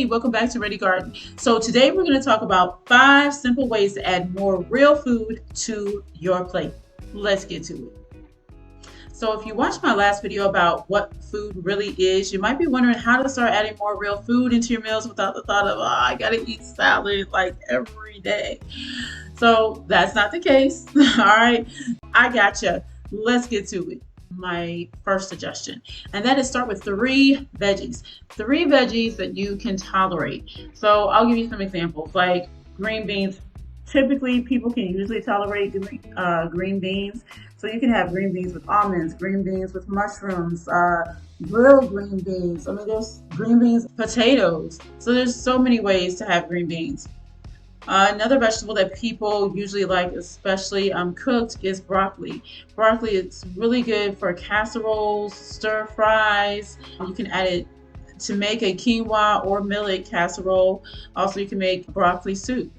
welcome back to Ready Garden. So today we're going to talk about 5 simple ways to add more real food to your plate. Let's get to it. So if you watched my last video about what food really is, you might be wondering how to start adding more real food into your meals without the thought of, I gotta eat salad like every day. So that's not the case. All right, I gotcha. Let's get to it. My first suggestion, and that is start with 3 veggies. 3 veggies that you can tolerate. So I'll give you some examples, like green beans. Typically, people can usually tolerate green beans. So you can have green beans with almonds, green beans with mushrooms, grilled green beans. I mean, there's green beans, potatoes. So there's so many ways to have green beans. Another vegetable that people usually like, especially cooked, is broccoli. Broccoli is really good for casseroles, stir fries. You can add it to make a quinoa or millet casserole. Also, you can make broccoli soup.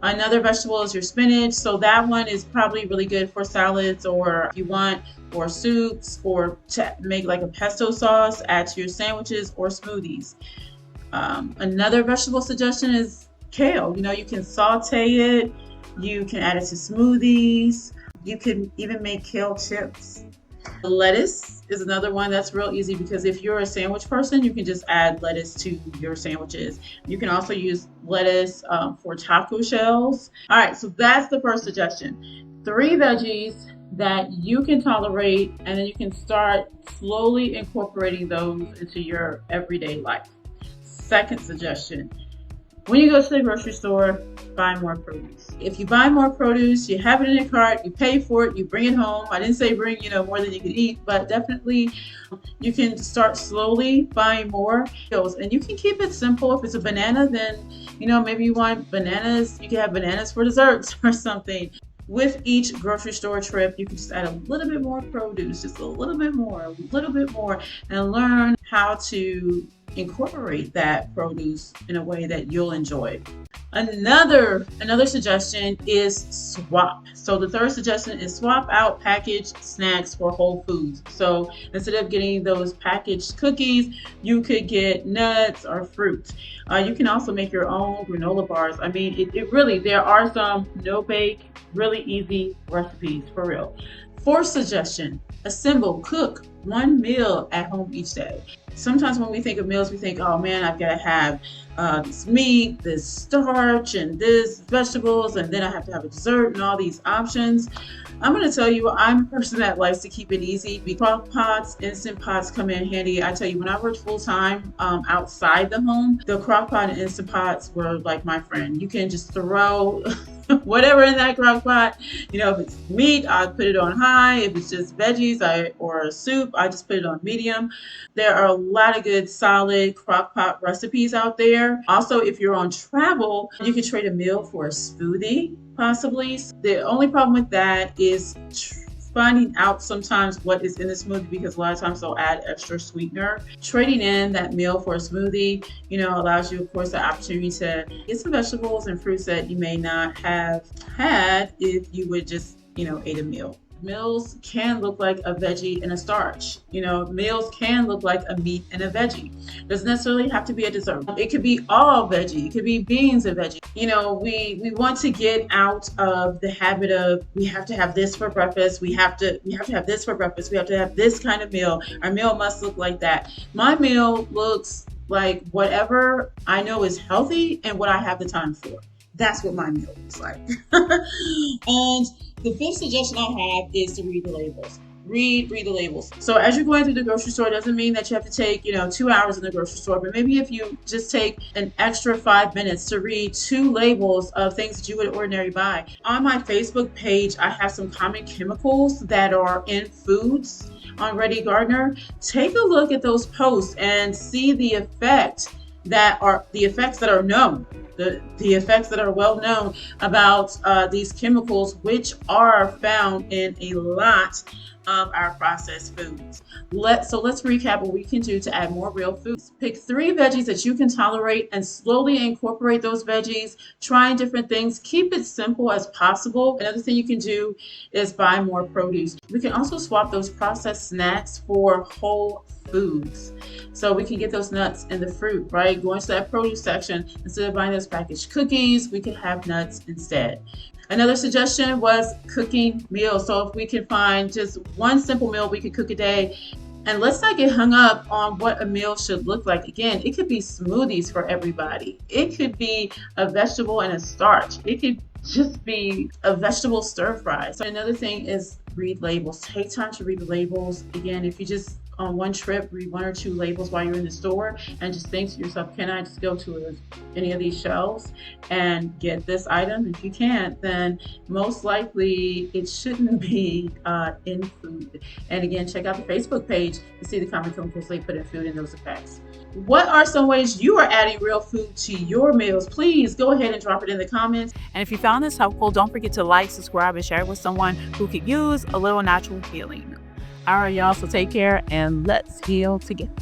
Another vegetable is your spinach. So that one is probably really good for salads, or if you want, or soups, or to make like a pesto sauce, add to your sandwiches or smoothies. Another vegetable suggestion is kale. You can saute it, you can add it to smoothies, you can even make kale chips. Lettuce is another one that's real easy, because if you're a sandwich person, you can just add lettuce to your sandwiches. You can also use lettuce for taco shells. All right, so that's the first suggestion. 3 veggies that you can tolerate, and then you can start slowly incorporating those into your everyday life. Second suggestion, when you go to the grocery store, buy more produce. If you buy more produce, you have it in your cart, you pay for it, you bring it home. I didn't say bring, more than you can eat, but definitely you can start slowly buying more. And you can keep it simple. If it's a banana, then, maybe you want bananas. You can have bananas for desserts or something. With each grocery store trip, you can just add a little bit more produce, just a little bit more, and learn how to incorporate that produce in a way that you'll enjoy. Another suggestion is swap. So the third suggestion is swap out packaged snacks for whole foods. So instead of getting those packaged cookies, you could get nuts or fruit. You can also make your own granola bars. I mean, it really, there are some no-bake, really easy recipes for real. Fourth suggestion, assemble, cook 1 meal at home each day. Sometimes when we think of meals, we think, oh man, I've got to have this meat, this starch, and this vegetables, and then I have to have a dessert and all these options. I'm going to tell you, I'm a person that likes to keep it easy. Crockpots, Instant Pots come in handy. I tell you, when I worked full time outside the home, the Crockpot and Instant Pots were like my friend. You can just throw whatever in that crock pot. If it's meat, I put it on high. If it's just veggies or a soup, I just put it on medium. There are a lot of good solid crock pot recipes out there. Also, if you're on travel, you can trade a meal for a smoothie, possibly. The only problem with that is finding out sometimes what is in the smoothie, because a lot of times they'll add extra sweetener. Trading in that meal for a smoothie, allows you, of course, the opportunity to get some vegetables and fruits that you may not have had if you would just, ate a meal. Meals can look like a veggie and a starch. Meals can look like a meat and a veggie. Doesn't necessarily have to be a dessert. It could be all veggie. It could be beans and veggie. We want to get out of the habit of we have to have this for breakfast. We have to have this for breakfast. We have to have this kind of meal. Our meal must look like that. My meal looks like whatever I know is healthy and what I have the time for. That's what my meal looks like. And the 5th suggestion I have is to read the labels. Read the labels. So as you're going through the grocery store, it doesn't mean that you have to take, 2 hours in the grocery store, but maybe if you just take an extra 5 minutes to read 2 labels of things that you would ordinarily buy. On my Facebook page, I have some common chemicals that are in foods on Ready Gardener. Take a look at those posts and see the effects that are known. The effects that are well known about these chemicals, which are found in a lot of our processed foods. Let's recap what we can do to add more real foods. Pick 3 veggies that you can tolerate and slowly incorporate those veggies, trying different things. Keep it simple as possible. Another thing you can do is buy more produce. We can also swap those processed snacks for whole foods. So we can get those nuts and the fruit, right? Going to that produce section, instead of buying those packaged cookies, we could have nuts instead. Another suggestion was cooking meals. So if we can find just one simple meal we could cook a day, and let's not get hung up on what a meal should look like. Again, it could be smoothies for everybody. It could be a vegetable and a starch. It could just be a vegetable stir fry. So another thing is read labels. Take time to read the labels. Again, if you just on one trip read one or two labels while you're in the store and just think to yourself, can I just go to any of these shelves and get this item? If you can't, then most likely it shouldn't be in food. And again, check out the Facebook page to see the common chemicals they put in food and those effects. What are some ways you are adding real food to your meals? Please go ahead and drop it in the comments. And if you found this helpful, don't forget to like, subscribe, and share it with someone who could use a little natural healing. All right, y'all, so take care and let's heal together.